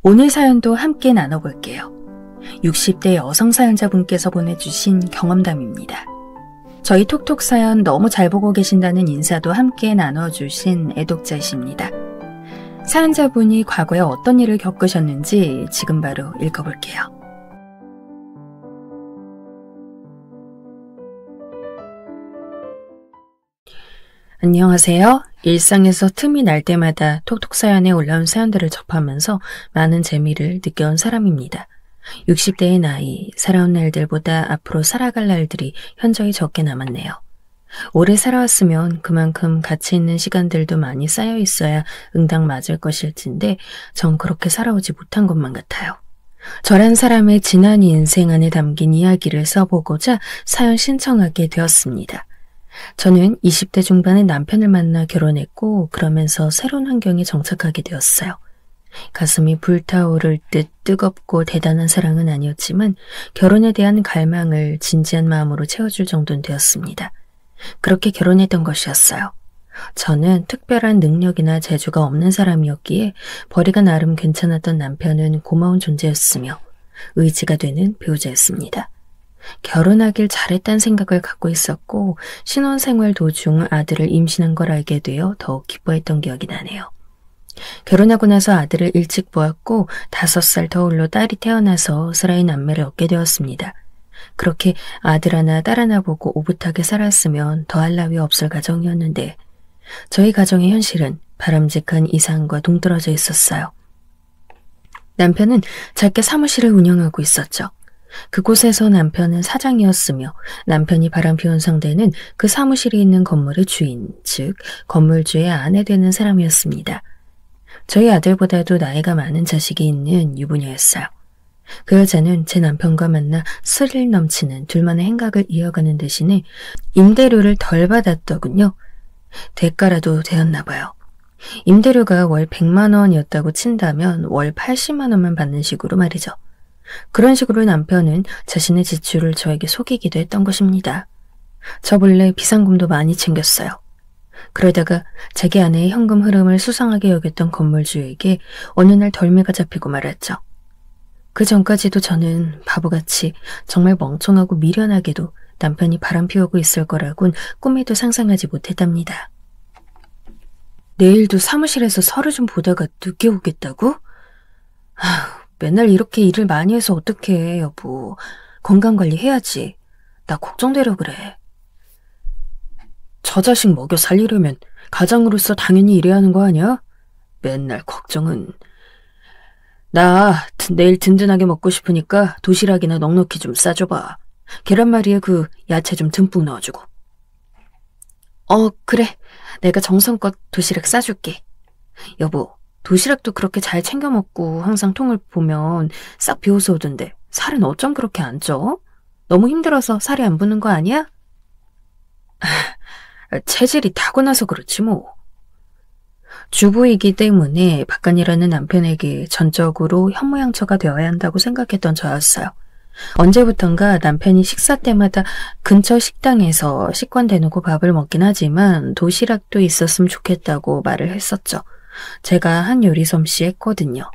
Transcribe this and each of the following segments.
오늘 사연도 함께 나눠볼게요. 60대 여성 사연자분께서 보내주신 경험담입니다. 저희 톡톡 사연 너무 잘 보고 계신다는 인사도 함께 나눠주신 애독자이십니다. 사연자분이 과거에 어떤 일을 겪으셨는지 지금 바로 읽어볼게요. 안녕하세요. 일상에서 틈이 날 때마다 톡톡 사연에 올라온 사연들을 접하면서 많은 재미를 느껴온 사람입니다. 60대의 나이, 살아온 날들보다 앞으로 살아갈 날들이 현저히 적게 남았네요. 오래 살아왔으면 그만큼 가치 있는 시간들도 많이 쌓여 있어야 응당 맞을 것일진데 전 그렇게 살아오지 못한 것만 같아요. 저란 사람의 지난 인생 안에 담긴 이야기를 써보고자 사연 신청하게 되었습니다. 저는 20대 중반에 남편을 만나 결혼했고 그러면서 새로운 환경에 정착하게 되었어요. 가슴이 불타오를 듯 뜨겁고 대단한 사랑은 아니었지만 결혼에 대한 갈망을 진지한 마음으로 채워줄 정도는 되었습니다. 그렇게 결혼했던 것이었어요. 저는 특별한 능력이나 재주가 없는 사람이었기에 벌이가 나름 괜찮았던 남편은 고마운 존재였으며 의지가 되는 배우자였습니다. 결혼하길 잘했다는 생각을 갖고 있었고 신혼생활 도중 아들을 임신한 걸 알게 되어 더욱 기뻐했던 기억이 나네요. 결혼하고 나서 아들을 일찍 보았고 5살 터울로 딸이 태어나서 슬아이 남매를 얻게 되었습니다. 그렇게 아들 하나 딸 하나 보고 오붓하게 살았으면 더할 나위 없을 가정이었는데 저희 가정의 현실은 바람직한 이상과 동떨어져 있었어요. 남편은 작게 사무실을 운영하고 있었죠. 그곳에서 남편은 사장이었으며 남편이 바람피운 상대는 그 사무실이 있는 건물의 주인, 즉 건물주의 아내 되는 사람이었습니다. 저희 아들보다도 나이가 많은 자식이 있는 유부녀였어요. 그 여자는 제 남편과 만나 스릴 넘치는 둘만의 행각을 이어가는 대신에 임대료를 덜 받았더군요. 대가라도 되었나 봐요. 임대료가 월 100만 원이었다고 친다면 월 80만 원만 받는 식으로 말이죠. 그런 식으로 남편은 자신의 지출을 저에게 속이기도 했던 것입니다. 저 몰래 비상금도 많이 챙겼어요. 그러다가 자기 아내의 현금 흐름을 수상하게 여겼던 건물주에게 어느 날 덜미가 잡히고 말았죠. 그 전까지도 저는 바보같이 정말 멍청하고 미련하게도 남편이 바람 피우고 있을 거라곤 꿈에도 상상하지 못했답니다. 내일도 사무실에서 서류 좀 보다가 늦게 오겠다고? 맨날 이렇게 일을 많이 해서 어떡해, 여보. 건강관리 해야지. 나 걱정되려 그래. 저 자식 먹여 살리려면 가장으로서 당연히 일해야 하는 거 아니야? 맨날 걱정은. 나 내일 든든하게 먹고 싶으니까 도시락이나 넉넉히 좀 싸줘봐. 계란말이에 그 야채 좀 듬뿍 넣어주고. 그래. 내가 정성껏 도시락 싸줄게. 여보, 도시락도 그렇게 잘 챙겨 먹고 항상 통을 보면 싹 비워서 오던데 살은 어쩜 그렇게 안 쪄? 너무 힘들어서 살이 안 붙는 거 아니야? 체질이 타고나서 그렇지 뭐. 주부이기 때문에 바깥일하는 남편에게 전적으로 현모양처가 되어야 한다고 생각했던 저였어요. 언제부턴가 남편이 식사 때마다 근처 식당에서 식권 대놓고 밥을 먹긴 하지만 도시락도 있었으면 좋겠다고 말을 했었죠. 제가 한 요리 솜씨 했거든요.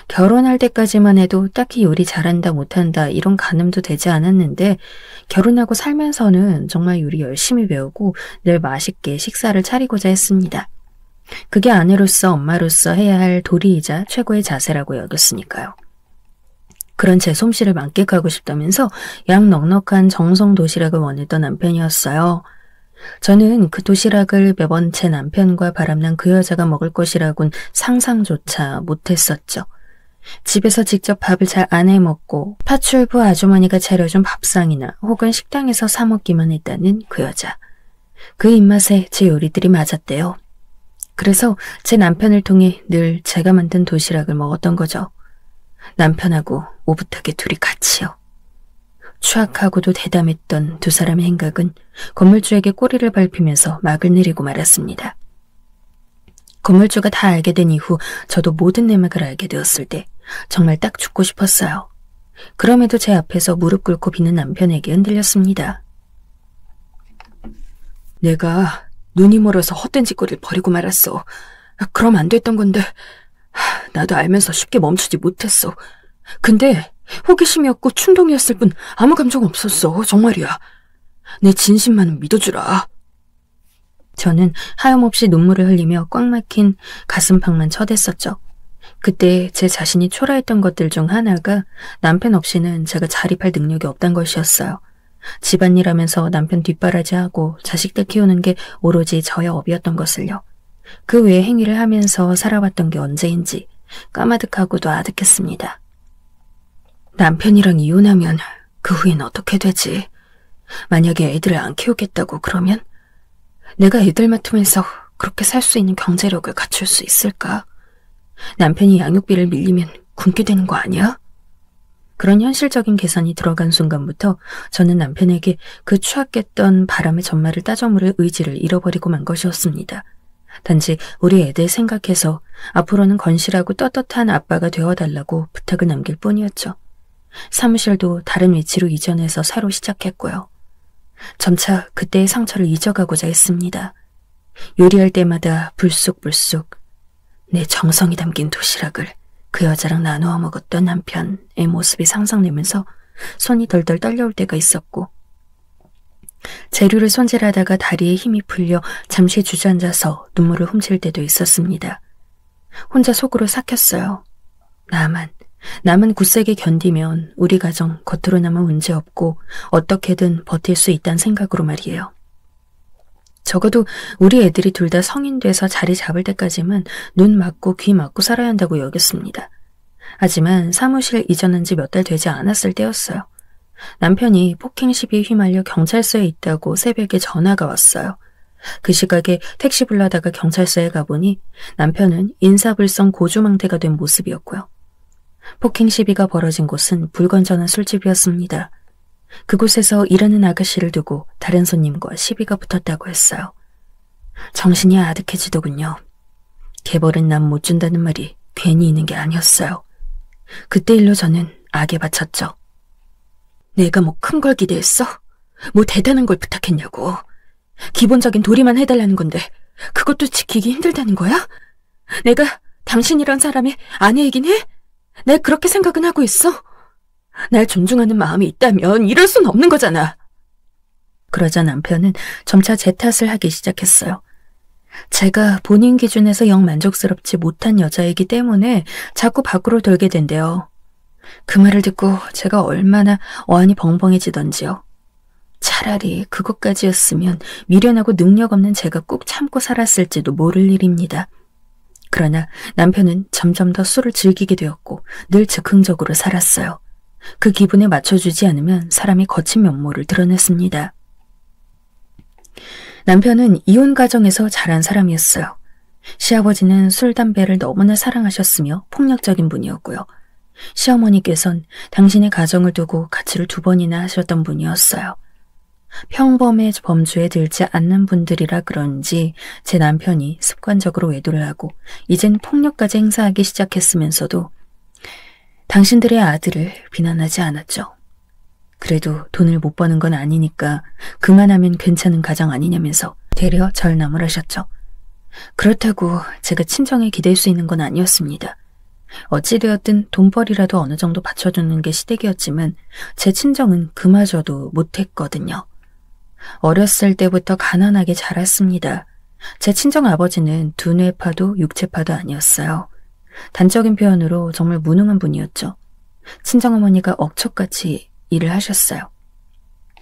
결혼할 때까지만 해도 딱히 요리 잘한다 못한다 이런 가늠도 되지 않았는데 결혼하고 살면서는 정말 요리 열심히 배우고 늘 맛있게 식사를 차리고자 했습니다. 그게 아내로서 엄마로서 해야 할 도리이자 최고의 자세라고 여겼으니까요. 그런 제 솜씨를 만끽하고 싶다면서 양 넉넉한 정성 도시락을 원했던 남편이었어요. 저는 그 도시락을 매번 제 남편과 바람난 그 여자가 먹을 것이라곤 상상조차 못했었죠. 집에서 직접 밥을 잘 안 해먹고 파출부 아주머니가 차려준 밥상이나 혹은 식당에서 사 먹기만 했다는 그 여자. 그 입맛에 제 요리들이 맞았대요. 그래서 제 남편을 통해 늘 제가 만든 도시락을 먹었던 거죠. 남편하고 오붓하게 둘이 같이요. 추악하고도 대담했던 두 사람의 행각은 건물주에게 꼬리를 밟히면서 막을 내리고 말았습니다. 건물주가 다 알게 된 이후 저도 모든 내막을 알게 되었을 때 정말 딱 죽고 싶었어요. 그럼에도 제 앞에서 무릎 꿇고 비는 남편에게 흔들렸습니다. 내가 눈이 멀어서 헛된 짓거리를 버리고 말았어. 그럼 안 됐던 건데 나도 알면서 쉽게 멈추지 못했어. 근데 호기심이었고 충동이었을 뿐 아무 감정 없었어. 정말이야. 내 진심만은 믿어주라. 저는 하염없이 눈물을 흘리며 꽉 막힌 가슴팍만 쳐댔었죠. 그때 제 자신이 초라했던 것들 중 하나가 남편 없이는 제가 자립할 능력이 없단 것이었어요. 집안일 하면서 남편 뒷바라지하고 자식들 키우는 게 오로지 저의 업이었던 것을요. 그 외의 행위를 하면서 살아왔던 게 언제인지 까마득하고도 아득했습니다. 남편이랑 이혼하면 그 후엔 어떻게 되지? 만약에 애들을 안 키우겠다고 그러면 내가 애들 맡으면서 그렇게 살 수 있는 경제력을 갖출 수 있을까? 남편이 양육비를 밀리면 굶게 되는 거 아니야? 그런 현실적인 계산이 들어간 순간부터 저는 남편에게 그 추악했던 바람의 전말을 따져 물을 의지를 잃어버리고 만 것이었습니다. 단지 우리 애들 생각해서 앞으로는 건실하고 떳떳한 아빠가 되어달라고 부탁을 남길 뿐이었죠. 사무실도 다른 위치로 이전해서 새로 시작했고요. 점차 그때의 상처를 잊어가고자 했습니다. 요리할 때마다 불쑥불쑥 내 정성이 담긴 도시락을 그 여자랑 나누어 먹었던 남편의 모습이 상상되면서 손이 덜덜 떨려올 때가 있었고, 재료를 손질하다가 다리에 힘이 풀려 잠시 주저앉아서 눈물을 훔칠 때도 있었습니다. 혼자 속으로 삭혔어요. 나만 굳세게 견디면 우리 가정 겉으로나마 문제없고 어떻게든 버틸 수 있다는 생각으로 말이에요. 적어도 우리 애들이 둘 다 성인 돼서 자리 잡을 때까지만 눈 맞고 귀 맞고 살아야 한다고 여겼습니다. 하지만 사무실 이전한 지 몇 달 되지 않았을 때였어요. 남편이 폭행 시비에 휘말려 경찰서에 있다고 새벽에 전화가 왔어요. 그 시각에 택시 불러다가 경찰서에 가보니 남편은 인사불성 고주망태가 된 모습이었고요. 폭행 시비가 벌어진 곳은 불건전한 술집이었습니다. 그곳에서 일하는 아가씨를 두고 다른 손님과 시비가 붙었다고 했어요. 정신이 아득해지더군요. 개벌은 남 못 준다는 말이 괜히 있는 게 아니었어요. 그때 일로 저는 악에 바쳤죠. 내가 뭐 큰 걸 기대했어? 뭐 대단한 걸 부탁했냐고. 기본적인 도리만 해달라는 건데 그것도 지키기 힘들다는 거야? 내가 당신이란 사람의 아내이긴 해? 날 그렇게 생각은 하고 있어? 날 존중하는 마음이 있다면 이럴 순 없는 거잖아. 그러자 남편은 점차 제 탓을 하기 시작했어요. 제가 본인 기준에서 영 만족스럽지 못한 여자이기 때문에 자꾸 밖으로 돌게 된대요. 그 말을 듣고 제가 얼마나 어안이 벙벙해지던지요. 차라리 그것까지였으면 미련하고 능력 없는 제가 꾹 참고 살았을지도 모를 일입니다. 그러나 남편은 점점 더 술을 즐기게 되었고 늘 즉흥적으로 살았어요. 그 기분에 맞춰주지 않으면 사람이 거친 면모를 드러냈습니다. 남편은 이혼 가정에서 자란 사람이었어요. 시아버지는 술, 담배를 너무나 사랑하셨으며 폭력적인 분이었고요. 시어머니께선 당신의 가정을 두고 가치를 2번이나 하셨던 분이었어요. 평범의 범주에 들지 않는 분들이라 그런지 제 남편이 습관적으로 외도를 하고 이젠 폭력까지 행사하기 시작했으면서도 당신들의 아들을 비난하지 않았죠. 그래도 돈을 못 버는 건 아니니까 그만하면 괜찮은 가정 아니냐면서 되려 절남을 하셨죠. 그렇다고 제가 친정에 기댈 수 있는 건 아니었습니다. 어찌되었든 돈벌이라도 어느 정도 받쳐주는 게 시댁이었지만 제 친정은 그마저도 못했거든요. 어렸을 때부터 가난하게 자랐습니다. 제 친정 아버지는 두뇌파도 육체파도 아니었어요. 단적인 표현으로 정말 무능한 분이었죠. 친정어머니가 억척같이 일을 하셨어요.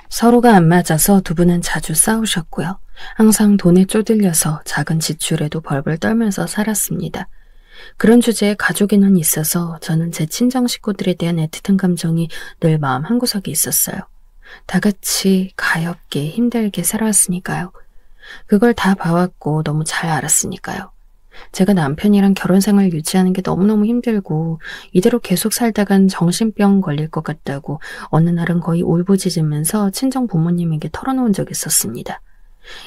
서로가 안 맞아서 두 분은 자주 싸우셨고요. 항상 돈에 쪼들려서 작은 지출에도 벌벌 떨면서 살았습니다. 그런 주제에 가족인원이 있어서 저는 제 친정 식구들에 대한 애틋한 감정이 늘 마음 한구석에 있었어요. 다 같이 가엾게 힘들게 살아왔으니까요. 그걸 다 봐왔고 너무 잘 알았으니까요. 제가 남편이랑 결혼 생활 유지하는 게 너무너무 힘들고 이대로 계속 살다간 정신병 걸릴 것 같다고 어느 날은 거의 울부짖으면서 친정 부모님에게 털어놓은 적이 있었습니다.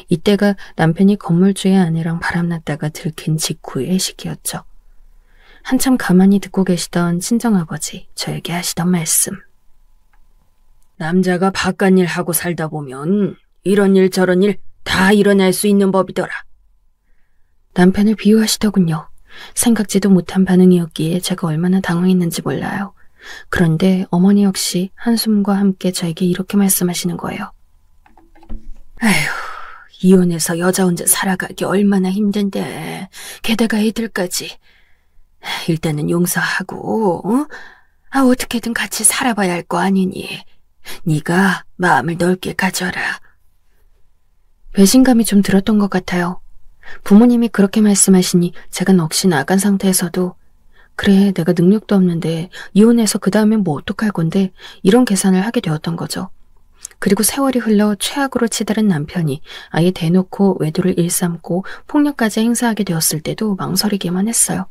이때가 남편이 건물주의 아내랑 바람났다가 들킨 직후의 시기였죠. 한참 가만히 듣고 계시던 친정아버지 저에게 하시던 말씀. 남자가 바깥일 하고 살다 보면 이런 일 저런 일 다 일어날 수 있는 법이더라. 남편을 비유하시더군요. 생각지도 못한 반응이었기에 제가 얼마나 당황했는지 몰라요. 그런데 어머니 역시 한숨과 함께 저에게 이렇게 말씀하시는 거예요. 아휴, 이혼해서 여자 혼자 살아가기 얼마나 힘든데 게다가 애들까지. 일단은 용서하고 어떻게든 같이 살아봐야 할 거 아니니. 네가 마음을 넓게 가져라. 배신감이 좀 들었던 것 같아요. 부모님이 그렇게 말씀하시니 제가 넋이 나간 상태에서도 그래, 내가 능력도 없는데 이혼해서 그 다음엔 뭐 어떡할 건데 이런 계산을 하게 되었던 거죠. 그리고 세월이 흘러 최악으로 치달은 남편이 아예 대놓고 외도를 일삼고 폭력까지 행사하게 되었을 때도 망설이기만 했어요.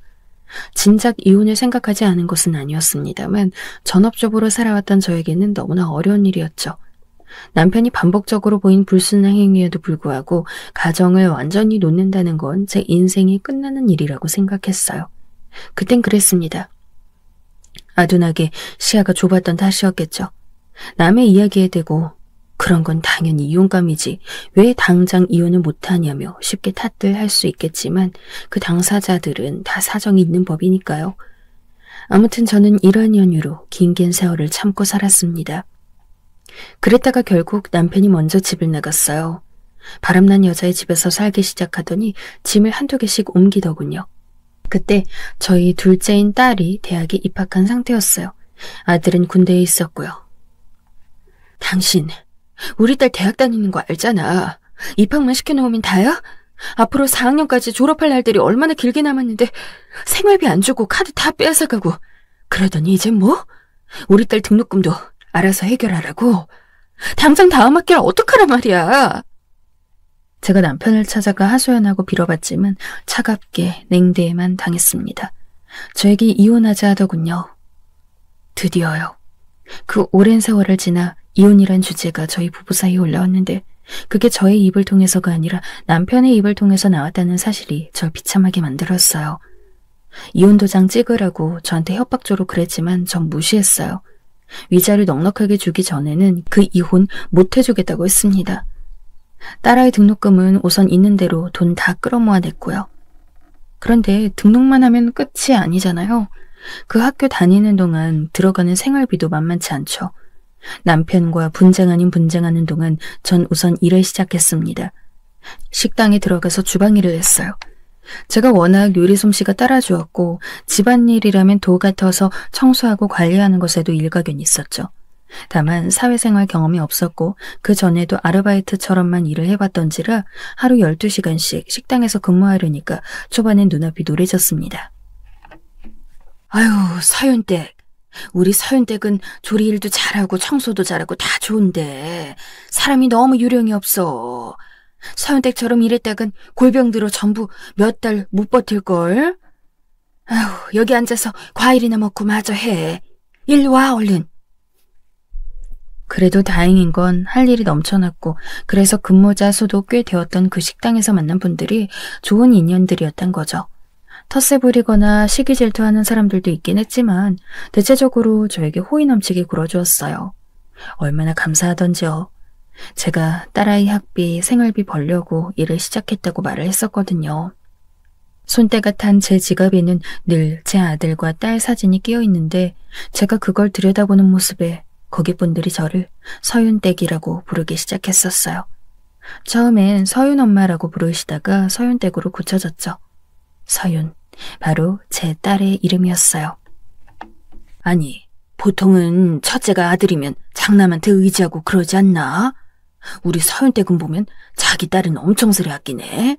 진작 이혼을 생각하지 않은 것은 아니었습니다만 전업주부로 살아왔던 저에게는 너무나 어려운 일이었죠. 남편이 반복적으로 보인 불순한 행위에도 불구하고 가정을 완전히 놓는다는 건 제 인생이 끝나는 일이라고 생각했어요. 그땐 그랬습니다. 아둔하게 시야가 좁았던 탓이었겠죠. 남의 이야기에 대고 그런 건 당연히 이혼감이지 왜 당장 이혼을 못하냐며 쉽게 탓들 할 수 있겠지만 그 당사자들은 다 사정이 있는 법이니까요. 아무튼 저는 이러한 연유로 긴긴 세월을 참고 살았습니다. 그랬다가 결국 남편이 먼저 집을 나갔어요. 바람난 여자의 집에서 살기 시작하더니 짐을 한두 개씩 옮기더군요. 그때 저희 둘째인 딸이 대학에 입학한 상태였어요. 아들은 군대에 있었고요. 당신, 우리 딸 대학 다니는 거 알잖아. 입학만 시켜놓으면 다야? 앞으로 4학년까지 졸업할 날들이 얼마나 길게 남았는데 생활비 안 주고 카드 다 빼앗아가고 그러더니 이제 뭐? 우리 딸 등록금도 알아서 해결하라고? 당장 다음 학기를 어떡하란 말이야? 제가 남편을 찾아가 하소연하고 빌어봤지만 차갑게 냉대에만 당했습니다. 저에게 이혼하자 하더군요. 드디어요. 그 오랜 세월을 지나 이혼이란 주제가 저희 부부 사이에 올라왔는데 그게 저의 입을 통해서가 아니라 남편의 입을 통해서 나왔다는 사실이 절 비참하게 만들었어요. 이혼 도장 찍으라고 저한테 협박조로 그랬지만 전 무시했어요. 위자료 넉넉하게 주기 전에는 그 이혼 못 해주겠다고 했습니다. 딸아이 등록금은 우선 있는 대로 돈 다 끌어모아냈고요. 그런데 등록만 하면 끝이 아니잖아요. 그 학교 다니는 동안 들어가는 생활비도 만만치 않죠. 남편과 분쟁 아닌 분쟁하는 동안 전 우선 일을 시작했습니다. 식당에 들어가서 주방일을 했어요. 제가 워낙 요리 솜씨가 따라주었고 집안일이라면 도 같아서 청소하고 관리하는 것에도 일가견이 있었죠. 다만 사회생활 경험이 없었고 그 전에도 아르바이트처럼만 일을 해봤던지라 하루 12시간씩 식당에서 근무하려니까 초반엔 눈앞이 노래졌습니다. 아유, 서윤댁. 우리 서윤댁은 조리일도 잘하고 청소도 잘하고 다 좋은데 사람이 너무 요령이 없어. 서윤댁처럼 일했다간 골병들어 전부 몇 달 못 버틸걸. 아휴, 여기 앉아서 과일이나 먹고 마저 해. 일로 와, 얼른. 그래도 다행인 건 할 일이 넘쳐났고 그래서 근무자 수도 꽤 되었던 그 식당에서 만난 분들이 좋은 인연들이었단 거죠. 텃세 부리거나 시기 질투하는 사람들도 있긴 했지만 대체적으로 저에게 호의 넘치게 굴어주었어요. 얼마나 감사하던지요. 제가 딸아이 학비, 생활비 벌려고 일을 시작했다고 말을 했었거든요. 손때가 탄 제 지갑에는 늘 제 아들과 딸 사진이 끼어 있는데 제가 그걸 들여다보는 모습에 거기 분들이 저를 서윤댁이라고 부르기 시작했었어요. 처음엔 서윤 엄마라고 부르시다가 서윤댁으로 고쳐졌죠. 서윤, 바로 제 딸의 이름이었어요. 아니, 보통은 첫째가 아들이면 장남한테 의지하고 그러지 않나? 우리 서윤댁은 보면 자기 딸은 엄청 스레 아끼네.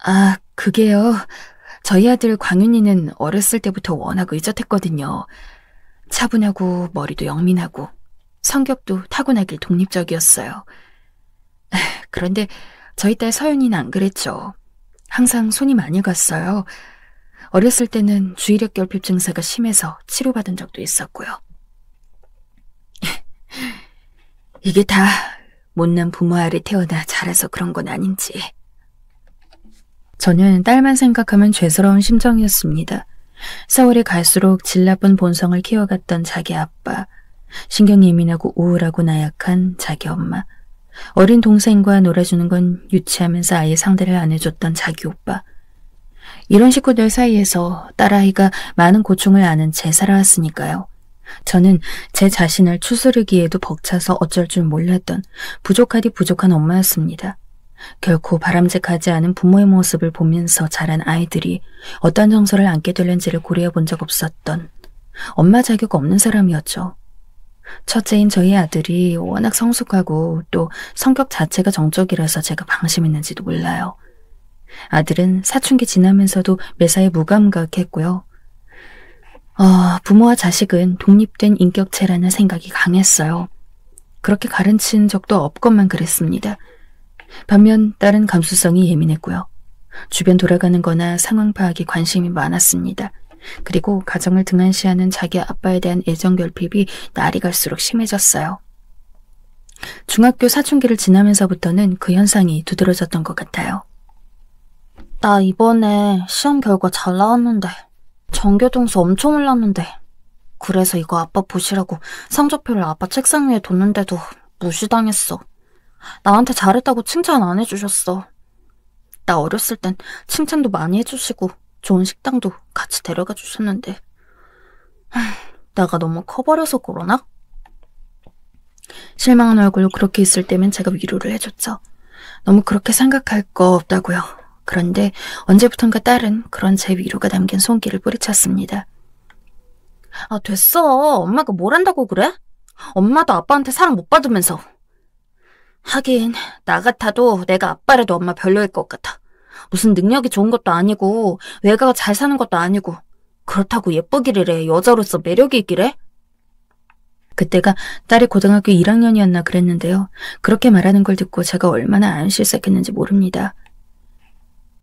아, 그게요. 저희 아들 광윤이는 어렸을 때부터 워낙 의젓했거든요. 차분하고 머리도 영민하고 성격도 타고나길 독립적이었어요. 그런데 저희 딸 서윤이는 안 그랬죠. 항상 손이 많이 갔어요. 어렸을 때는 주의력 결핍 증세가 심해서 치료받은 적도 있었고요. 이게 다 못난 부모 아래 태어나 자라서 그런 건 아닌지. 저는 딸만 생각하면 죄스러운 심정이었습니다. 세월이 갈수록 질 나쁜 본성을 키워갔던 자기 아빠, 신경 예민하고 우울하고 나약한 자기 엄마, 어린 동생과 놀아주는 건 유치하면서 아예 상대를 안 해줬던 자기 오빠, 이런 식구들 사이에서 딸아이가 많은 고충을 아는 채 살아왔으니까요. 저는 제 자신을 추스르기에도 벅차서 어쩔 줄 몰랐던 부족하디 부족한 엄마였습니다. 결코 바람직하지 않은 부모의 모습을 보면서 자란 아이들이 어떤 정서를 안게 될는지를 고려해 본 적 없었던 엄마 자격 없는 사람이었죠. 첫째인 저희 아들이 워낙 성숙하고 또 성격 자체가 정적이라서 제가 방심했는지도 몰라요. 아들은 사춘기 지나면서도 매사에 무감각했고요. 부모와 자식은 독립된 인격체라는 생각이 강했어요. 그렇게 가르친 적도 없건만 그랬습니다. 반면 딸은 감수성이 예민했고요. 주변 돌아가는 거나 상황 파악에 관심이 많았습니다. 그리고 가정을 등한시하는 자기 아빠에 대한 애정 결핍이 날이 갈수록 심해졌어요. 중학교 사춘기를 지나면서부터는 그 현상이 두드러졌던 것 같아요. 나 이번에 시험 결과 잘 나왔는데 전교등수 엄청 올랐는데 그래서 이거 아빠 보시라고 성적표를 아빠 책상 위에 뒀는데도 무시당했어. 나한테 잘했다고 칭찬 안 해주셨어. 나 어렸을 땐 칭찬도 많이 해주시고 좋은 식당도 같이 데려가 주셨는데 내가 너무 커버려서 그러나? 실망한 얼굴로 그렇게 있을 때면 제가 위로를 해줬죠. 너무 그렇게 생각할 거 없다고요. 그런데 언제부턴가 딸은 그런 제 위로가 담긴 손길을 뿌리쳤습니다. 됐어. 엄마가 뭘 한다고 그래? 엄마도 아빠한테 사랑 못 받으면서. 하긴 나 같아도 내가 아빠라도 엄마 별로일 것 같아. 무슨 능력이 좋은 것도 아니고 외가가 잘 사는 것도 아니고 그렇다고 예쁘기를 여자로서 매력이 있기래? 그때가 딸이 고등학교 1학년이었나 그랬는데요. 그렇게 말하는 걸 듣고 제가 얼마나 안실색했는지 모릅니다.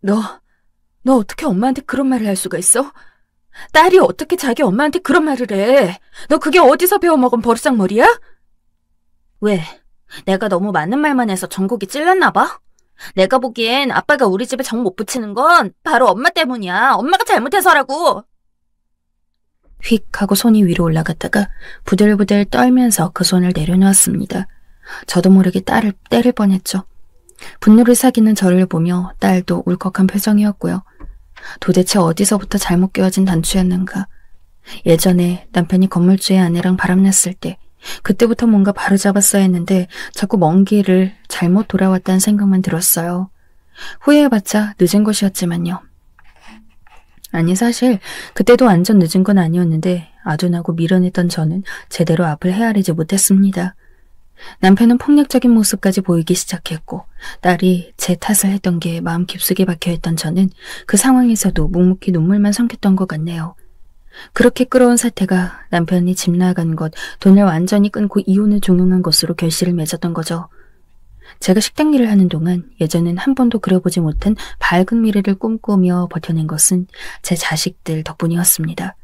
너 어떻게 엄마한테 그런 말을 할 수가 있어? 딸이 어떻게 자기 엄마한테 그런 말을 해? 너 그게 어디서 배워먹은 버르장머리야? 왜? 내가 너무 많은 말만 해서 전곡이 찔렸나 봐? 내가 보기엔 아빠가 우리 집에 정 못 붙이는 건 바로 엄마 때문이야. 엄마가 잘못해서라고. 휙 하고 손이 위로 올라갔다가 부들부들 떨면서 그 손을 내려놓았습니다. 저도 모르게 딸을 때릴 뻔했죠. 분노를 사귀는 저를 보며 딸도 울컥한 표정이었고요. 도대체 어디서부터 잘못 끼워진 단추였는가. 예전에 남편이 건물주의 아내랑 바람났을 때 그때부터 뭔가 바로잡았어야 했는데 자꾸 먼 길을 잘못 돌아왔다는 생각만 들었어요. 후회해봤자 늦은 것이었지만요. 아니 사실 그때도 완전 늦은 건 아니었는데 아둔하고 미련했던 저는 제대로 앞을 헤아리지 못했습니다. 남편은 폭력적인 모습까지 보이기 시작했고 딸이 제 탓을 했던 게 마음 깊숙이 박혀있던 저는 그 상황에서도 묵묵히 눈물만 삼켰던 것 같네요. 그렇게 끌어온 사태가 남편이 집 나간 것, 돈을 완전히 끊고 이혼을 종용한 것으로 결실을 맺었던 거죠. 제가 식당 일을 하는 동안 예전엔 한 번도 그려보지 못한 밝은 미래를 꿈꾸며 버텨낸 것은 제 자식들 덕분이었습니다.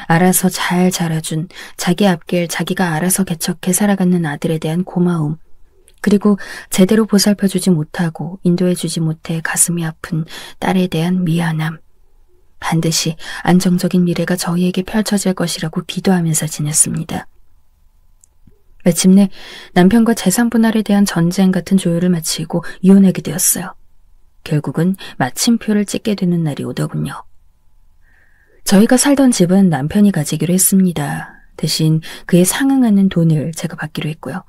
알아서 잘 자라준 자기 앞길 자기가 알아서 개척해 살아가는 아들에 대한 고마움, 그리고 제대로 보살펴주지 못하고 인도해주지 못해 가슴이 아픈 딸에 대한 미안함, 반드시 안정적인 미래가 저희에게 펼쳐질 것이라고 기도하면서 지냈습니다. 마침내 남편과 재산 분할에 대한 전쟁 같은 조율을 마치고 이혼하게 되었어요. 결국은 마침표를 찍게 되는 날이 오더군요. 저희가 살던 집은 남편이 가지기로 했습니다. 대신 그에 상응하는 돈을 제가 받기로 했고요.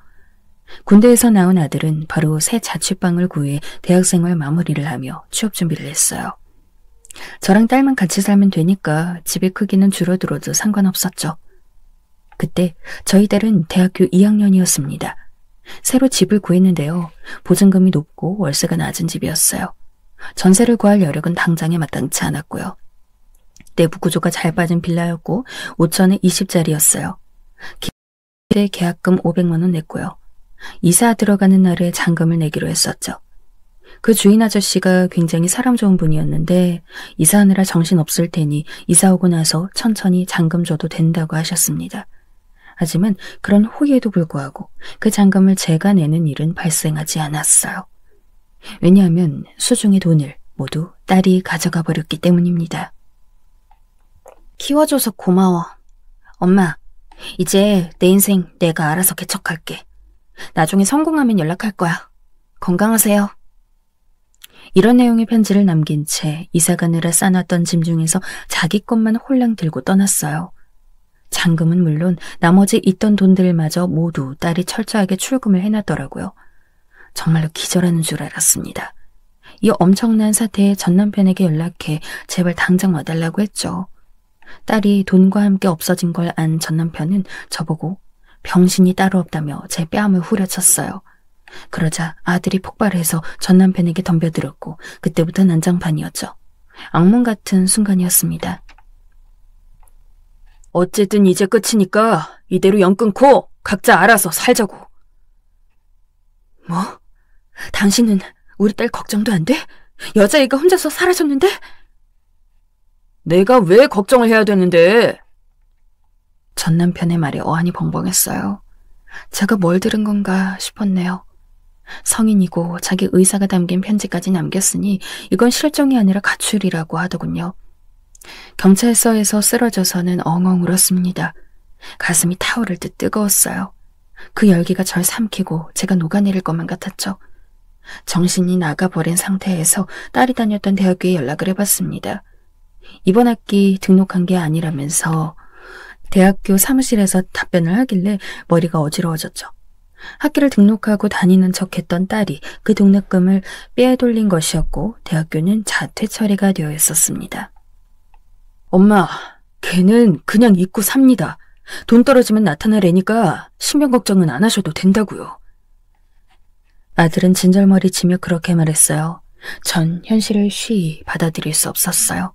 군대에서 나온 아들은 바로 새 자취방을 구해 대학생활 마무리를 하며 취업 준비를 했어요. 저랑 딸만 같이 살면 되니까 집의 크기는 줄어들어도 상관없었죠. 그때 저희 딸은 대학교 2학년이었습니다. 새로 집을 구했는데요. 보증금이 높고 월세가 낮은 집이었어요. 전세를 구할 여력은 당장에 마땅치 않았고요. 내부 구조가 잘 빠진 빌라였고 5천에 20짜리였어요. 기대 계약금 500만 원 냈고요. 이사 들어가는 날에 잔금을 내기로 했었죠. 그 주인 아저씨가 굉장히 사람 좋은 분이었는데 이사하느라 정신없을 테니 이사 오고 나서 천천히 잔금 줘도 된다고 하셨습니다. 하지만 그런 호의에도 불구하고 그 잔금을 제가 내는 일은 발생하지 않았어요. 왜냐하면 수중의 돈을 모두 딸이 가져가 버렸기 때문입니다. 키워줘서 고마워. 엄마, 이제 내 인생 내가 알아서 개척할게. 나중에 성공하면 연락할 거야. 건강하세요. 이런 내용의 편지를 남긴 채 이사 가느라 싸놨던 짐 중에서 자기 것만 홀랑 들고 떠났어요. 잔금은 물론 나머지 있던 돈들마저 모두 딸이 철저하게 출금을 해놨더라고요. 정말로 기절하는 줄 알았습니다. 이 엄청난 사태에 전 남편에게 연락해 제발 당장 와달라고 했죠. 딸이 돈과 함께 없어진 걸 안 전 남편은 저보고 병신이 따로 없다며 제 뺨을 후려쳤어요. 그러자 아들이 폭발해서 전 남편에게 덤벼들었고 그때부터 난장판이었죠. 악몽 같은 순간이었습니다. 어쨌든 이제 끝이니까 이대로 연 끊고 각자 알아서 살자고. 뭐? 당신은 우리 딸 걱정도 안 돼? 여자애가 혼자서 사라졌는데? 내가 왜 걱정을 해야 되는데? 전 남편의 말에 어안이 벙벙했어요. 제가 뭘 들은 건가 싶었네요. 성인이고 자기 의사가 담긴 편지까지 남겼으니 이건 실종이 아니라 가출이라고 하더군요. 경찰서에서 쓰러져서는 엉엉 울었습니다. 가슴이 타오를 듯 뜨거웠어요. 그 열기가 절 삼키고 제가 녹아내릴 것만 같았죠. 정신이 나가버린 상태에서 딸이 다녔던 대학교에 연락을 해봤습니다. 이번 학기 등록한 게 아니라면서 대학교 사무실에서 답변을 하길래 머리가 어지러워졌죠. 학교를 등록하고 다니는 척했던 딸이 그 등록금을 빼돌린 것이었고 대학교는 자퇴 처리가 되어 있었습니다. 엄마, 걔는 그냥 잊고 삽니다. 돈 떨어지면 나타날 애니까 신병 걱정은 안 하셔도 된다고요. 아들은 진절머리치며 그렇게 말했어요. 전 현실을 쉬이 받아들일 수 없었어요.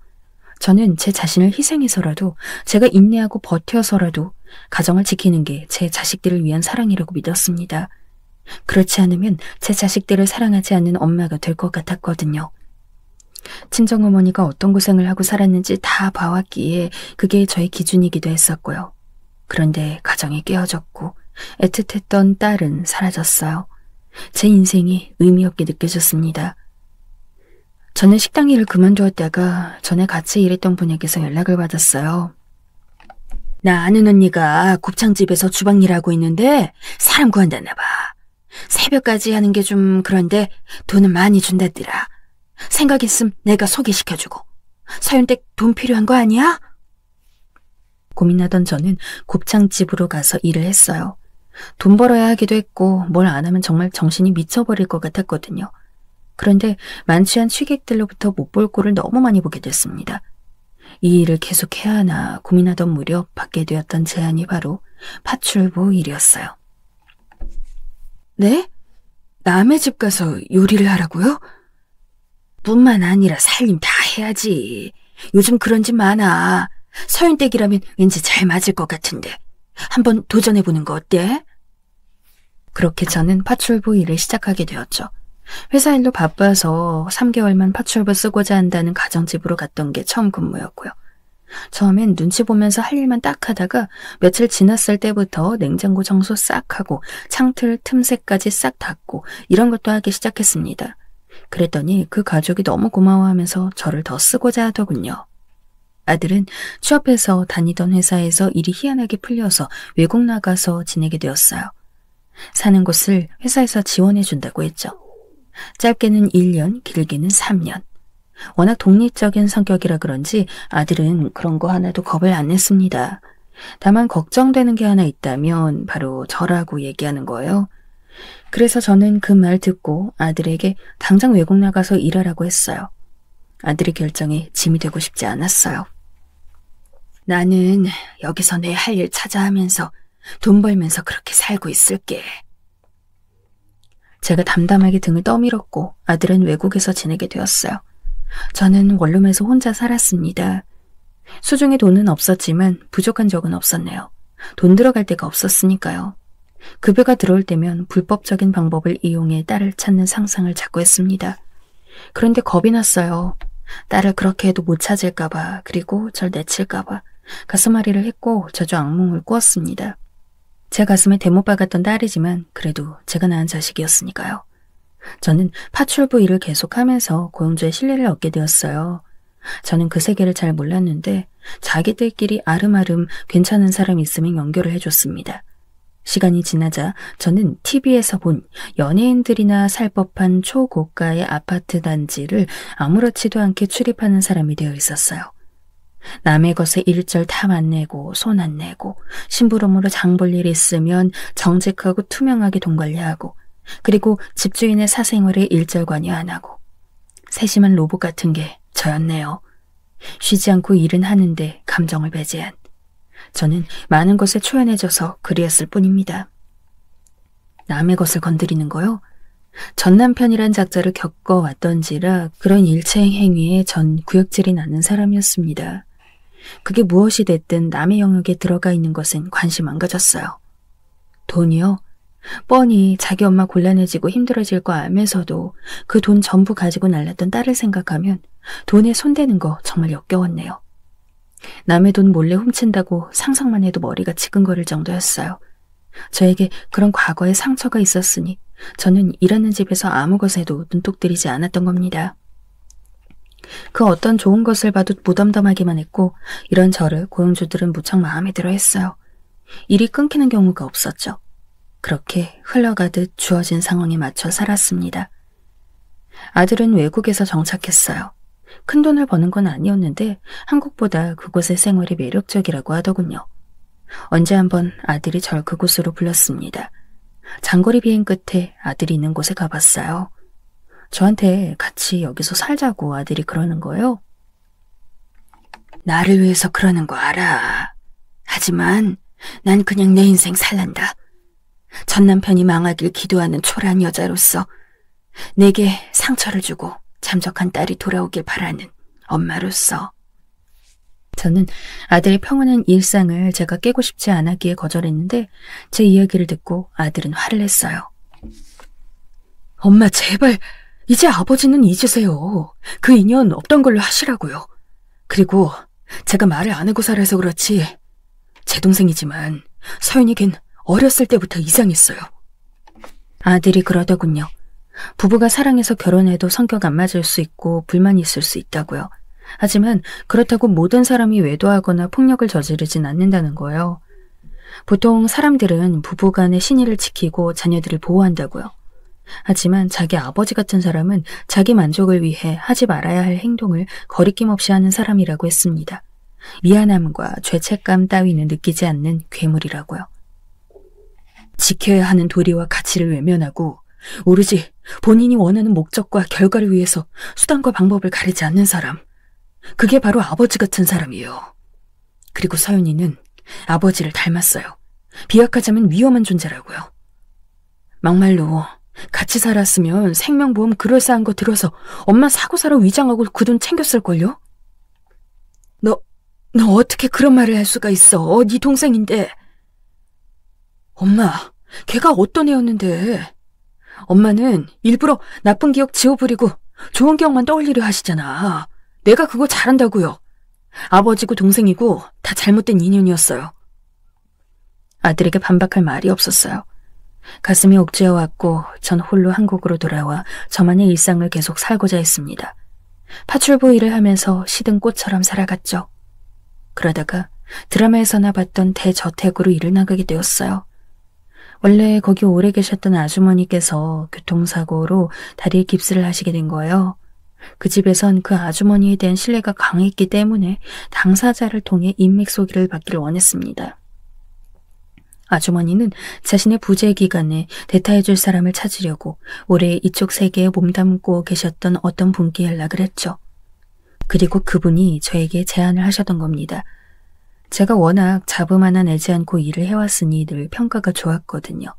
저는 제 자신을 희생해서라도 제가 인내하고 버텨서라도 가정을 지키는 게 제 자식들을 위한 사랑이라고 믿었습니다. 그렇지 않으면 제 자식들을 사랑하지 않는 엄마가 될 것 같았거든요. 친정어머니가 어떤 고생을 하고 살았는지 다 봐왔기에 그게 저의 기준이기도 했었고요. 그런데 가정이 깨어졌고 애틋했던 딸은 사라졌어요. 제 인생이 의미 없게 느껴졌습니다. 저는 식당 일을 그만두었다가 전에 같이 일했던 분에게서 연락을 받았어요. 나 아는 언니가 곱창집에서 주방 일하고 있는데 사람 구한다나 봐. 새벽까지 하는 게 좀 그런데 돈은 많이 준다더라. 생각 있음 내가 소개시켜주고. 서윤댁 돈 필요한 거 아니야? 고민하던 저는 곱창집으로 가서 일을 했어요. 돈 벌어야 하기도 했고 뭘 안 하면 정말 정신이 미쳐버릴 것 같았거든요. 그런데 만취한 취객들로부터 못 볼 꼴을 너무 많이 보게 됐습니다. 이 일을 계속해야 하나 고민하던 무렵 받게 되었던 제안이 바로 파출부 일이었어요. 네? 남의 집 가서 요리를 하라고요? 뿐만 아니라 살림 다 해야지. 요즘 그런 집 많아. 서윤댁이라면 왠지 잘 맞을 것 같은데. 한번 도전해보는 거 어때? 그렇게 저는 파출부 일을 시작하게 되었죠. 회사 일로 바빠서 3개월만 파출부 쓰고자 한다는 가정집으로 갔던 게 처음 근무였고요. 처음엔 눈치 보면서 할 일만 딱 하다가 며칠 지났을 때부터 냉장고 청소 싹 하고 창틀 틈새까지 싹 닫고 이런 것도 하기 시작했습니다. 그랬더니 그 가족이 너무 고마워하면서 저를 더 쓰고자 하더군요. 아들은 취업해서 다니던 회사에서 일이 희한하게 풀려서 외국 나가서 지내게 되었어요. 사는 곳을 회사에서 지원해준다고 했죠. 짧게는 1년, 길게는 3년. 워낙 독립적인 성격이라 그런지 아들은 그런 거 하나도 겁을 안 냈습니다. 다만 걱정되는 게 하나 있다면 바로 저라고 얘기하는 거예요. 그래서 저는 그 말 듣고 아들에게 당장 외국 나가서 일하라고 했어요. 아들의 결정에 짐이 되고 싶지 않았어요. 나는 여기서 내 할 일 찾아 하면서 돈 벌면서 그렇게 살고 있을게. 제가 담담하게 등을 떠밀었고 아들은 외국에서 지내게 되었어요. 저는 원룸에서 혼자 살았습니다. 수중에 돈은 없었지만 부족한 적은 없었네요. 돈 들어갈 데가 없었으니까요. 급여가 들어올 때면 불법적인 방법을 이용해 딸을 찾는 상상을 자꾸 했습니다. 그런데 겁이 났어요. 딸을 그렇게 해도 못 찾을까봐, 그리고 절 내칠까봐 가슴앓이를 했고 자주 악몽을 꾸었습니다. 제 가슴에 대못 박았던 딸이지만 그래도 제가 낳은 자식이었으니까요. 저는 파출부 일을 계속하면서 고용주의 신뢰를 얻게 되었어요. 저는 그 세계를 잘 몰랐는데 자기들끼리 아름아름 괜찮은 사람이 있으면 연결을 해줬습니다. 시간이 지나자 저는 TV에서 본 연예인들이나 살 법한 초고가의 아파트 단지를 아무렇지도 않게 출입하는 사람이 되어 있었어요. 남의 것에 일절 탐 안 내고 손 안 내고 심부름으로 장볼 일 있으면 정직하고 투명하게 돈 관리하고 그리고 집주인의 사생활에 일절 관여 안 하고 세심한 로봇 같은 게 저였네요. 쉬지 않고 일은 하는데 감정을 배제한. 저는 많은 것에 초연해져서 그리했을 뿐입니다. 남의 것을 건드리는 거요? 전 남편이란 작자를 겪어왔던지라 그런 일체행 행위에 전 구역질이 나는 사람이었습니다. 그게 무엇이 됐든 남의 영역에 들어가 있는 것엔 관심 안 가졌어요. 돈이요? 뻔히 자기 엄마 곤란해지고 힘들어질 거 알면서도 그 돈 전부 가지고 날랐던 딸을 생각하면 돈에 손대는 거 정말 역겨웠네요. 남의 돈 몰래 훔친다고 상상만 해도 머리가 지근거릴 정도였어요. 저에게 그런 과거의 상처가 있었으니 저는 일하는 집에서 아무 것에도 눈독 들이지 않았던 겁니다. 그 어떤 좋은 것을 봐도 무덤덤하기만 했고 이런 저를 고용주들은 무척 마음에 들어 했어요. 일이 끊기는 경우가 없었죠. 그렇게 흘러가듯 주어진 상황에 맞춰 살았습니다. 아들은 외국에서 정착했어요. 큰 돈을 버는 건 아니었는데 한국보다 그곳의 생활이 매력적이라고 하더군요. 언제 한번 아들이 절 그곳으로 불렀습니다. 장거리 비행 끝에 아들이 있는 곳에 가봤어요. 저한테 같이 여기서 살자고 아들이 그러는 거예요. 나를 위해서 그러는 거 알아. 하지만 난 그냥 내 인생 살란다. 전 남편이 망하길 기도하는 초라한 여자로서 내게 상처를 주고 잠적한 딸이 돌아오길 바라는 엄마로서. 저는 아들의 평온한 일상을 제가 깨고 싶지 않았기에 거절했는데 제 이야기를 듣고 아들은 화를 냈어요. 엄마 제발 이제 아버지는 잊으세요. 그 인연 없던 걸로 하시라고요. 그리고 제가 말을 안 하고 살아서 그렇지 제 동생이지만 서연이 걘 어렸을 때부터 이상했어요. 아들이 그러더군요. 부부가 사랑해서 결혼해도 성격 안 맞을 수 있고 불만이 있을 수 있다고요. 하지만 그렇다고 모든 사람이 외도하거나 폭력을 저지르진 않는다는 거예요. 보통 사람들은 부부간의 신의를 지키고 자녀들을 보호한다고요. 하지만 자기 아버지 같은 사람은 자기 만족을 위해 하지 말아야 할 행동을 거리낌 없이 하는 사람이라고 했습니다. 미안함과 죄책감 따위는 느끼지 않는 괴물이라고요. 지켜야 하는 도리와 가치를 외면하고 오로지 본인이 원하는 목적과 결과를 위해서 수단과 방법을 가리지 않는 사람. 그게 바로 아버지 같은 사람이에요. 그리고 서윤이는 아버지를 닮았어요. 비약하자면 위험한 존재라고요. 막말로 같이 살았으면 생명보험 그럴싸한 거 들어서 엄마 사고 사러 위장하고 그 돈 챙겼을걸요? 너 어떻게 그런 말을 할 수가 있어? 네 동생인데. 엄마, 걔가 어떤 애였는데. 엄마는 일부러 나쁜 기억 지워버리고 좋은 기억만 떠올리려 하시잖아. 내가 그거 잘한다고요. 아버지고 동생이고 다 잘못된 인연이었어요. 아들에게 반박할 말이 없었어요. 가슴이 옥죄어왔고 전 홀로 한국으로 돌아와 저만의 일상을 계속 살고자 했습니다. 파출부 일을 하면서 시든 꽃처럼 살아갔죠. 그러다가 드라마에서나 봤던 대저택으로 일을 나가게 되었어요. 원래 거기 오래 계셨던 아주머니께서 교통사고로 다리에 깁스를 하시게 된 거예요. 그 집에선 그 아주머니에 대한 신뢰가 강했기 때문에 당사자를 통해 인맥 소개를 받기를 원했습니다. 아주머니는 자신의 부재 기간에 대타해줄 사람을 찾으려고 오래 이쪽 세계에 몸담고 계셨던 어떤 분께 연락을 했죠. 그리고 그분이 저에게 제안을 하셨던 겁니다. 제가 워낙 자부만 내지 않고 일을 해왔으니 늘 평가가 좋았거든요.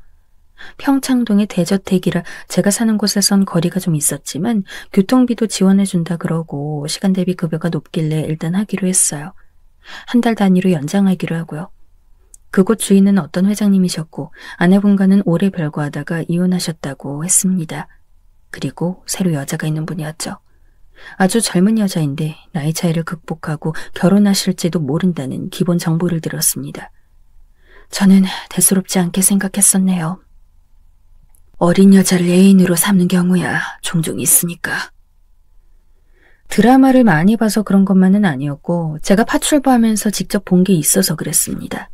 평창동의 대저택이라 제가 사는 곳에선 거리가 좀 있었지만 교통비도 지원해준다 그러고 시간 대비 급여가 높길래 일단 하기로 했어요. 한 달 단위로 연장하기로 하고요. 그곳 주인은 어떤 회장님이셨고 아내분과는 오래 별거하다가 이혼하셨다고 했습니다. 그리고 새로 여자가 있는 분이었죠. 아주 젊은 여자인데 나이 차이를 극복하고 결혼하실지도 모른다는 기본 정보를 들었습니다. 저는 대수롭지 않게 생각했었네요. 어린 여자를 애인으로 삼는 경우야 종종 있으니까. 드라마를 많이 봐서 그런 것만은 아니었고 제가 파출부하면서 직접 본 게 있어서 그랬습니다.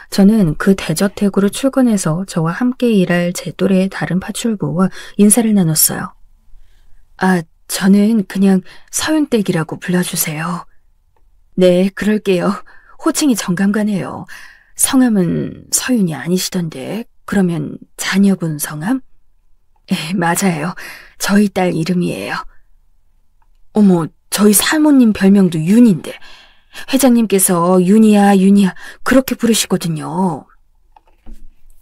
저는 그 대저택으로 출근해서 저와 함께 일할 제 또래의 다른 파출부와 인사를 나눴어요. 아, 저는 그냥 서윤댁이라고 불러주세요. 네, 그럴게요. 호칭이 정감가네요. 성함은 서윤이 아니시던데, 그러면 자녀분 성함? 네, 맞아요. 저희 딸 이름이에요. 어머, 저희 사모님 별명도 윤인데, 회장님께서 윤이야, 윤이야, 그렇게 부르시거든요.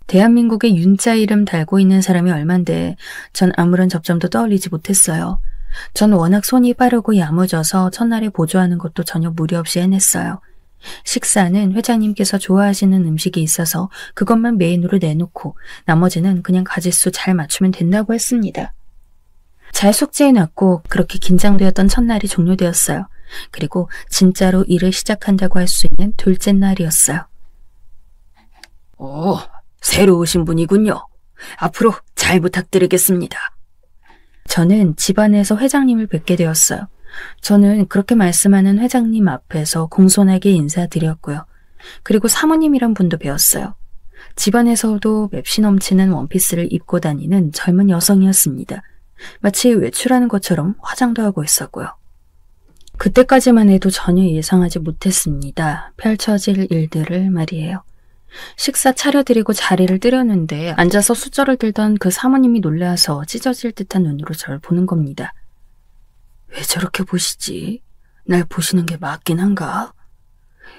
대한민국에 윤자 이름 달고 있는 사람이 얼만데 전 아무런 접점도 떠올리지 못했어요. 전 워낙 손이 빠르고 야무져서 첫날에 보조하는 것도 전혀 무리 없이 해냈어요. 식사는 회장님께서 좋아하시는 음식이 있어서 그것만 메인으로 내놓고 나머지는 그냥 가짓수 잘 맞추면 된다고 했습니다. 잘 숙제해놨고 그렇게 긴장되었던 첫날이 종료되었어요. 그리고 진짜로 일을 시작한다고 할 수 있는 둘째 날이었어요. 오, 새로 오신 분이군요. 앞으로 잘 부탁드리겠습니다. 저는 집안에서 회장님을 뵙게 되었어요. 저는 그렇게 말씀하는 회장님 앞에서 공손하게 인사드렸고요. 그리고 사모님이란 분도 배웠어요. 집안에서도 맵시 넘치는 원피스를 입고 다니는 젊은 여성이었습니다. 마치 외출하는 것처럼 화장도 하고 있었고요. 그때까지만 해도 전혀 예상하지 못했습니다. 펼쳐질 일들을 말이에요. 식사 차려드리고 자리를 뜨려는데 앉아서 숫자를 들던 그 사모님이 놀라서 찢어질 듯한 눈으로 저를 보는 겁니다. 왜 저렇게 보시지? 날 보시는 게 맞긴 한가?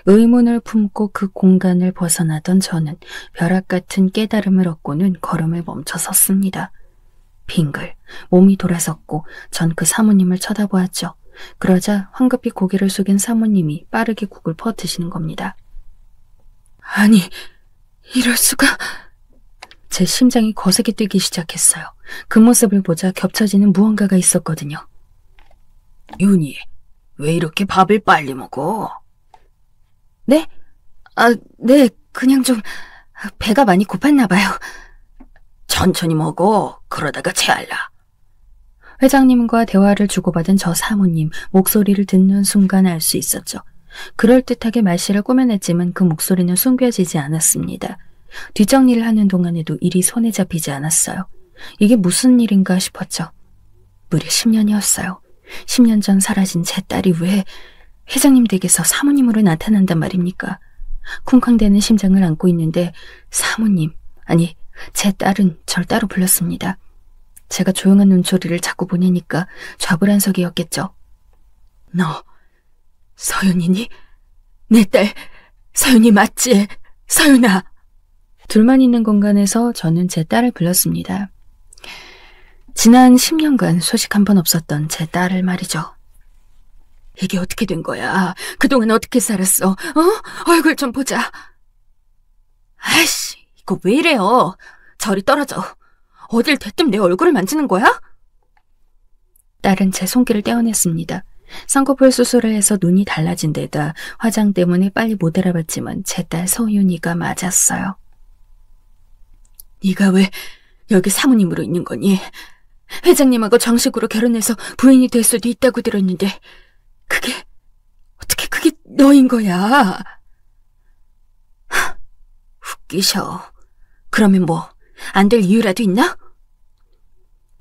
의문을 품고 그 공간을 벗어나던 저는 벼락 같은 깨달음을 얻고는 걸음을 멈춰 섰습니다. 빙글 몸이 돌아섰고 전 그 사모님을 쳐다보았죠. 그러자 황급히 고개를 숙인 사모님이 빠르게 국을 퍼드시는 겁니다. 아니, 이럴 수가... 제 심장이 거세게 뛰기 시작했어요. 그 모습을 보자 겹쳐지는 무언가가 있었거든요. 윤희, 왜 이렇게 밥을 빨리 먹어? 네? 네, 그냥 좀 배가 많이 고팠나 봐요. 천천히 먹어. 그러다가 체할라. 회장님과 대화를 주고받은 저 사모님 목소리를 듣는 순간 알 수 있었죠. 그럴듯하게 말씨를 꾸며냈지만 그 목소리는 숨겨지지 않았습니다. 뒷정리를 하는 동안에도 일이 손에 잡히지 않았어요. 이게 무슨 일인가 싶었죠. 무려 10년이었어요. 10년 전 사라진 제 딸이 왜 회장님 댁에서 사모님으로 나타난단 말입니까? 쿵쾅대는 심장을 안고 있는데 사모님, 아니 제 딸은 절 따로 불렀습니다. 제가 조용한 눈초리를 자꾸 보내니까 좌불안석이었겠죠. 너 서윤이니? 내 딸 서윤이 맞지? 서윤아. 둘만 있는 공간에서 저는 제 딸을 불렀습니다. 지난 10년간 소식 한 번 없었던 제 딸을 말이죠. 이게 어떻게 된 거야? 그동안 어떻게 살았어? 얼굴 좀 보자. 아이씨, 이거 왜 이래요? 저리 떨어져. 어딜 대뜸 내 얼굴을 만지는 거야? 딸은 제 손길을 떼어냈습니다. 쌍꺼풀 수술을 해서 눈이 달라진 데다 화장 때문에 빨리 못 알아봤지만 제 딸 서윤이가 맞았어요. 네가 왜 여기 사모님으로 있는 거니? 회장님하고 정식으로 결혼해서 부인이 될 수도 있다고 들었는데 어떻게 그게 너인 거야? 웃기셔. 그러면 뭐 안 될 이유라도 있나?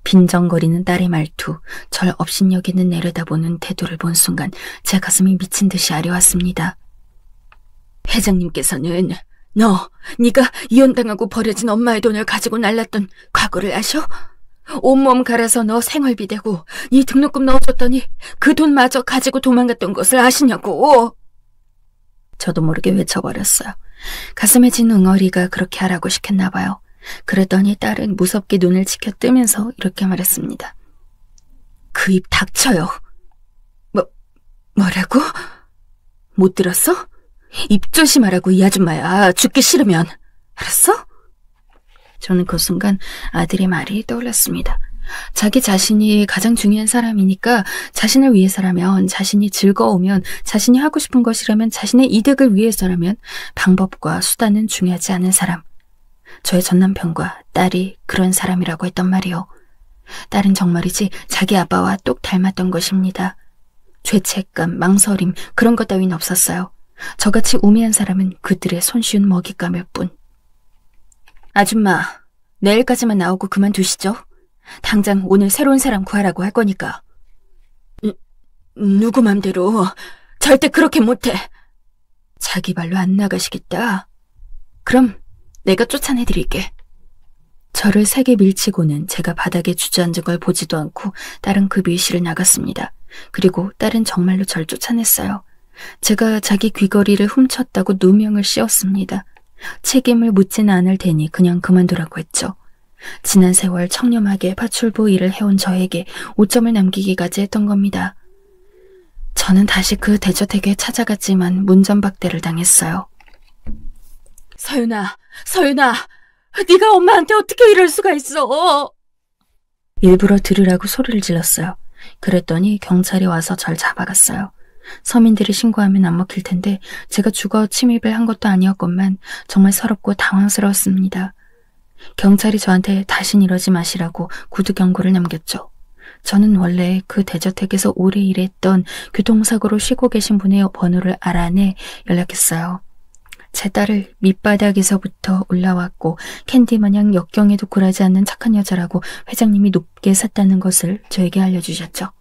빈정거리는 딸의 말투, 절 업신여기는 내려다보는 태도를 본 순간 제 가슴이 미친 듯이 아려왔습니다. 회장님께서는 네가 이혼당하고 버려진 엄마의 돈을 가지고 날랐던 과거를 아셔? 온몸 갈아서 너 생활비 대고 네 등록금 넣어줬더니 그 돈마저 가지고 도망갔던 것을 아시냐고. 저도 모르게 외쳐버렸어요. 가슴에 진 응어리가 그렇게 하라고 시켰나 봐요. 그랬더니 딸은 무섭게 눈을 치켜 뜨면서 이렇게 말했습니다. 그 입 닥쳐요. 뭐라고? 못 들었어? 입 조심하라고 이 아줌마야. 죽기 싫으면. 알았어? 저는 그 순간 아들의 말이 떠올랐습니다. 자기 자신이 가장 중요한 사람이니까 자신을 위해서라면, 자신이 즐거우면, 자신이 하고 싶은 것이라면, 자신의 이득을 위해서라면 방법과 수단은 중요하지 않은 사람. 저의 전남편과 딸이 그런 사람이라고 했단 말이요. 딸은 정말이지 자기 아빠와 똑 닮았던 것입니다. 죄책감, 망설임 그런 것 따윈 없었어요. 저같이 우매한 사람은 그들의 손쉬운 먹잇감일 뿐. 아줌마, 내일까지만 나오고 그만두시죠. 당장 오늘 새로운 사람 구하라고 할 거니까. 누구 맘대로 절대 그렇게 못해. 자기 발로 안 나가시겠다. 그럼 내가 쫓아내드릴게. 저를 세게 밀치고는 제가 바닥에 주저앉은 걸 보지도 않고 딸은 급의실을 나갔습니다. 그리고 딸은 정말로 절 쫓아냈어요. 제가 자기 귀걸이를 훔쳤다고 누명을 씌웠습니다. 책임을 묻지는 않을 테니 그냥 그만두라고 했죠. 지난 세월 청렴하게 파출부 일을 해온 저에게 오점을 남기기까지 했던 겁니다. 저는 다시 그 대저택에 찾아갔지만 문전박대를 당했어요. 서윤아, 네가 엄마한테 어떻게 이럴 수가 있어? 일부러 들으라고 소리를 질렀어요. 그랬더니 경찰이 와서 절 잡아갔어요. 서민들이 신고하면 안 먹힐 텐데 제가 주거 침입을 한 것도 아니었건만 정말 서럽고 당황스러웠습니다. 경찰이 저한테 다신 이러지 마시라고 구두 경고를 남겼죠. 저는 원래 그 대저택에서 오래 일했던 교통사고로 쉬고 계신 분의 번호를 알아내 연락했어요. 제 딸을 밑바닥에서부터 올라왔고 캔디 마냥 역경에도 굴하지 않는 착한 여자라고 회장님이 높게 샀다는 것을 저에게 알려주셨죠.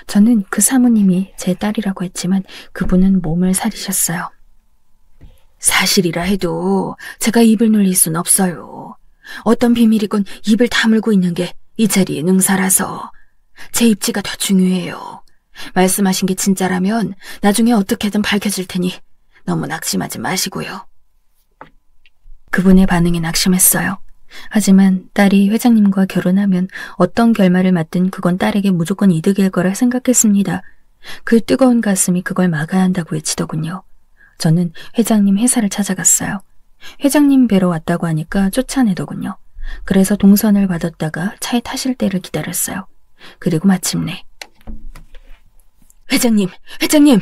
저는 그 사모님이 제 딸이라고 했지만 그분은 몸을 사리셨어요. 사실이라 해도 제가 입을 놀릴 순 없어요. 어떤 비밀이건 입을 다물고 있는 게 이 자리의 능사라서 제 입지가 더 중요해요. 말씀하신 게 진짜라면 나중에 어떻게든 밝혀질 테니 너무 낙심하지 마시고요. 그분의 반응에 낙심했어요. 하지만 딸이 회장님과 결혼하면 어떤 결말을 맞든 그건 딸에게 무조건 이득일 거라 생각했습니다. 그 뜨거운 가슴이 그걸 막아야 한다고 외치더군요. 저는 회장님 회사를 찾아갔어요. 회장님 뵈러 왔다고 하니까 쫓아내더군요. 그래서 동선을 받았다가 차에 타실 때를 기다렸어요. 그리고 마침내 회장님,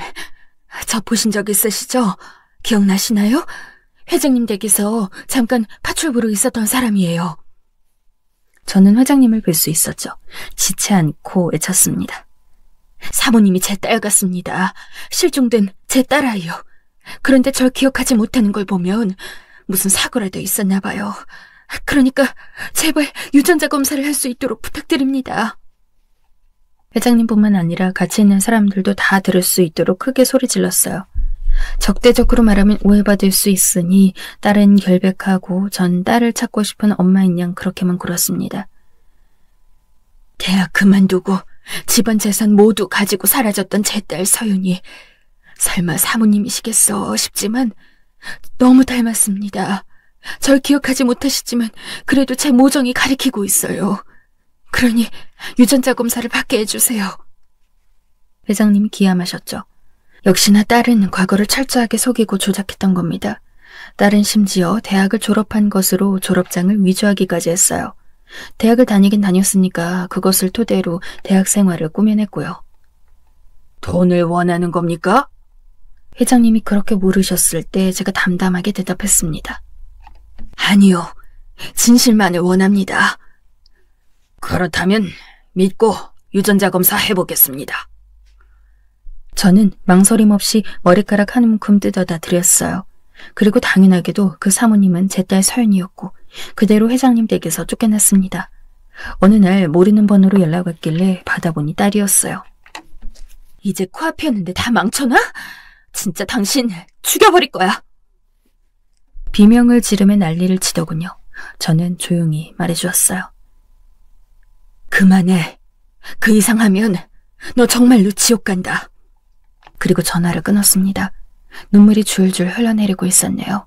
저 보신 적 있으시죠? 기억나시나요? 회장님 댁에서 잠깐 파출부로 있었던 사람이에요. 저는 회장님을 뵐 수 있었죠. 지체 않고 외쳤습니다. 사모님이 제 딸 같습니다. 실종된 제 딸아이요. 그런데 절 기억하지 못하는 걸 보면 무슨 사고라도 있었나 봐요. 그러니까 제발 유전자 검사를 할 수 있도록 부탁드립니다. 회장님뿐만 아니라 같이 있는 사람들도 다 들을 수 있도록 크게 소리 질렀어요. 적대적으로 말하면 오해받을 수 있으니 딸은 결백하고 전 딸을 찾고 싶은 엄마인 양 그렇게만 굴었습니다. 대학 그만두고 집안 재산 모두 가지고 사라졌던 제 딸 서윤이 설마 사모님이시겠어 싶지만 너무 닮았습니다. 절 기억하지 못하시지만 그래도 제 모정이 가리키고 있어요. 그러니 유전자 검사를 받게 해주세요. 회장님이 기함하셨죠. 역시나 딸은 과거를 철저하게 속이고 조작했던 겁니다. 딸은 심지어 대학을 졸업한 것으로 졸업장을 위조하기까지 했어요. 대학을 다니긴 다녔으니까 그것을 토대로 대학 생활을 꾸며냈고요. 돈을 원하는 겁니까? 회장님이 그렇게 물으셨을 때 제가 담담하게 대답했습니다. 아니요, 진실만을 원합니다. 그렇다면 믿고 유전자 검사 해보겠습니다. 저는 망설임 없이 머리카락 한 움큼 뜯어다 드렸어요. 그리고 당연하게도 그 사모님은 제 딸 서윤이었고 그대로 회장님 댁에서 쫓겨났습니다. 어느 날 모르는 번호로 연락 왔길래 받아보니 딸이었어요. 이제 코앞이었는데 다 망쳐놔? 진짜 당신 죽여버릴 거야. 비명을 지르며 난리를 치더군요. 저는 조용히 말해주었어요. 그만해. 그 이상 하면 너 정말로 지옥 간다. 그리고 전화를 끊었습니다. 눈물이 줄줄 흘러내리고 있었네요.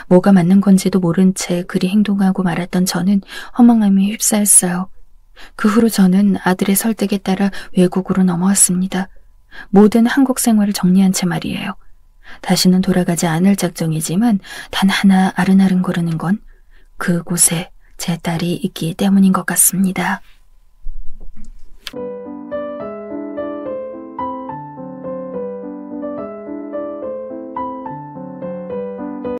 뭐가 맞는 건지도 모른 채 그리 행동하고 말았던 저는 허망함에 휩싸였어요. 그 후로 저는 아들의 설득에 따라 외국으로 넘어왔습니다. 모든 한국 생활을 정리한 채 말이에요. 다시는 돌아가지 않을 작정이지만 단 하나 아른아른 거리는 건 그곳에 제 딸이 있기 때문인 것 같습니다.